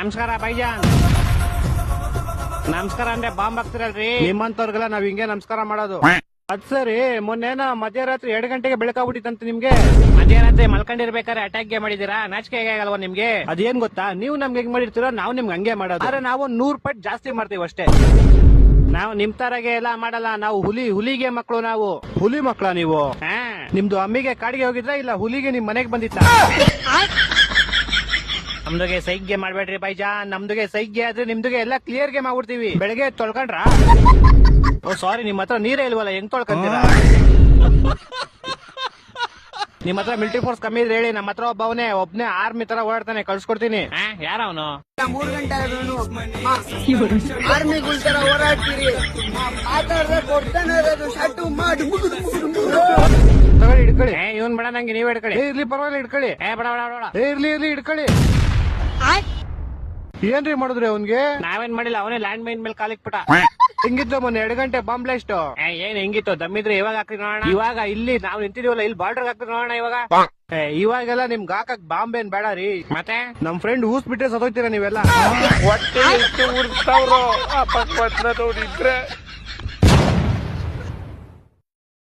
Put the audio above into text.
ನಮಸ್ಕಾರ ಬೈಜಾನ್. ನಮಸ್ಕಾರ ಅಂದ್ರೆ ಬಾಂಬ್ ಹಾಕ್ತಿರಲ್ರಿ, ನಿಮ್ಮಂತವ್ರಿಗೆಲ್ಲ ನಾವ್ ಹಿಂಗೆ ನಮಸ್ಕಾರ ಮಾಡೋದು. ಅದ್ ಸರಿ, ಮೊನ್ನೆನ ಮಧ್ಯರಾತ್ರಿ 2 ಗಂಟೆಗೆ ಬೆಳಕಾಗ್ಬಿಟ್ಟಿತ್ತಂತ ನಿಮ್ಗೆ. ಮಧ್ಯರಾತ್ರಿ ಮಲ್ಕೊಂಡಿರ್ಬೇಕಾದ್ರೆ ಅಟ್ಯಾಕ್ ಮಾಡಿದೀರಾ? ನಾಚಿಕೆ ಆಗಲ್ವಾ ನಿಮ್ಗೆ? ಅದೇನ್ ಗೊತ್ತಾ, ನೀವು ನಮ್ಗೆ ಹೆಂಗ್ ಮಾಡಿರ್ತೀರೋ ನಾವು ನಿಮ್ಗೆ ಹಂಗೆ ಮಾಡೋದು. ಆದ್ರೆ ನಾವು 100 ಪಟ್ಟು ಜಾಸ್ತಿ ಮಾಡ್ತೀವಿ ಅಷ್ಟೇ. ನಾವು ನಿಮ್ ತರಗೆ ಎಲ್ಲ ಮಾಡಲ್ಲ. ನಾವು ಹುಲಿಗೆ ಮಕ್ಕಳು. ನಾವು ಹುಲಿ ಮಕ್ಕಳ ನೀವು? ನಿಮ್ದು ಅಮ್ಮಿಗೆ ಕಾಡಿಗೆ ಹೋಗಿದ್ರ ಇಲ್ಲ ಹುಲಿಗೆ ನಿಮ್ ಮನೆಗೆ ಬಂದಿತ್ತ? ನಮ್ದುಗೆ ಸೈಗ್ಗೆ ಮಾಡ್ಬೇಡ್ರಿ ಬೈಜಾನ್. ನಮ್ದುಗೆ ಸೈಗ್ಗೆ ಆದ್ರೆ ನಿಮ್ದುಗೆ ಎಲ್ಲ ಕ್ಲಿಯರ್ ಗೆ ಮಾಡ್ಬಿಡ್ತೀವಿ. ಬೆಳಗ್ಗೆ ತೊಳ್ಕೊಂಡ್ರ? ಓ ಸಾರಿ, ನಿಮ್ ಹತ್ರ ನೀರೇ ಇಲ್ವಲ್ಲ, ಹೆಂಗ್ ತೊಳ್ಕೊಂತೀರಾ? ನಿಮ್ ಹತ್ರ ಮಿಲಿಟರಿ ಫೋರ್ಸ್ ಕಮ್ಮಿ ಇದ್ರೆ ಹೇಳಿ, ನಮ್ಮ ಹತ್ರ ಒಬ್ನೇ ಆರ್ಮಿ ತರ ಓಡಾಡ್ತಾನೆ, ಕಳ್ಸ್ಕೊಡ್ತೀನಿ. ಯಾರ ಅವನು? 3 ಗಂಟೆ ಆರ್ಮಿಗಳ ತರ ಓಡಾಡ್ತೀರಿ, ಕೊಡ್ತಾನೆ ಶರ್ಟು ಮಾಡಿ ತಗೊಳ್ಳಿ ಹಿಡ್ಕೊಳ್ಳಿ. ಇವನ್ ಬೇಡ, ನಂಗೆ ನೀವೇ ಹಿಡ್ಕೊಳ್ಳಿ. ಇರ್ಲಿ ಪರವಾಗಿಲ್ಲ, ಹಿಡ್ಕೊಳ್ಳಿ. ಬೇಡ ಇರ್ಲಿ ಹಿಡ್ಕೊಳ್ಳಿ. ಏನ್ರಿ ಮಾಡಿದ್ರಿ ಅವನ್ಗೆ? ನಾವೇನ್ ಮಾಡಿಲ್ಲ, ಅವನೇ ಲ್ಯಾಂಡ್ ಮೈನ್ ಮೇಲೆ ಕಾಲಿಕ್ಬಿಟ್ಟ. ಹೆಂಗಿತ್ತು ಮೊನ್ನೆ 2 ಗಂಟೆ ಬಾಂಬ್ ಬ್ಲಾಸ್ಟ್? ಏನ್ ಹೆಂಗಿತ್ತು? ದಮ್ಮಿದ್ರೆ ಇವಾಗ ಹಾಕ್ರಿ ನೋಡೋಣ. ಇವಾಗ ಇಲ್ಲಿ ನಾವು ನಿಂತಿದೀವಲ್ಲ, ಇಲ್ಲಿ ಬಾರ್ಡರ್ ಹಾಕ್ರಿ ನೋಡೋಣ ಇವಾಗ. ಇವಾಗೆಲ್ಲ ನಿಮ್ಗೆ ಹಾಕಕ್ ಬಾಂಬ್ ಏನ್ ಬೇಡ ರೀ. ಮತ್ತೆ ನಮ್ ಫ್ರೆಂಡ್ ಊಸ್ ಬಿಟ್ರೆ ಸತ್ತೋಯ್ತೀರಾ ನೀವೆಲ್ಲ. ಹೊಟ್ಟೆ ಎಷ್ಟು ಉರ್ಸ್ತಾವ್ರೋ ಆ ಪಕ್ಕಪತ್ರ ನೋಡಿದ್ರೆ.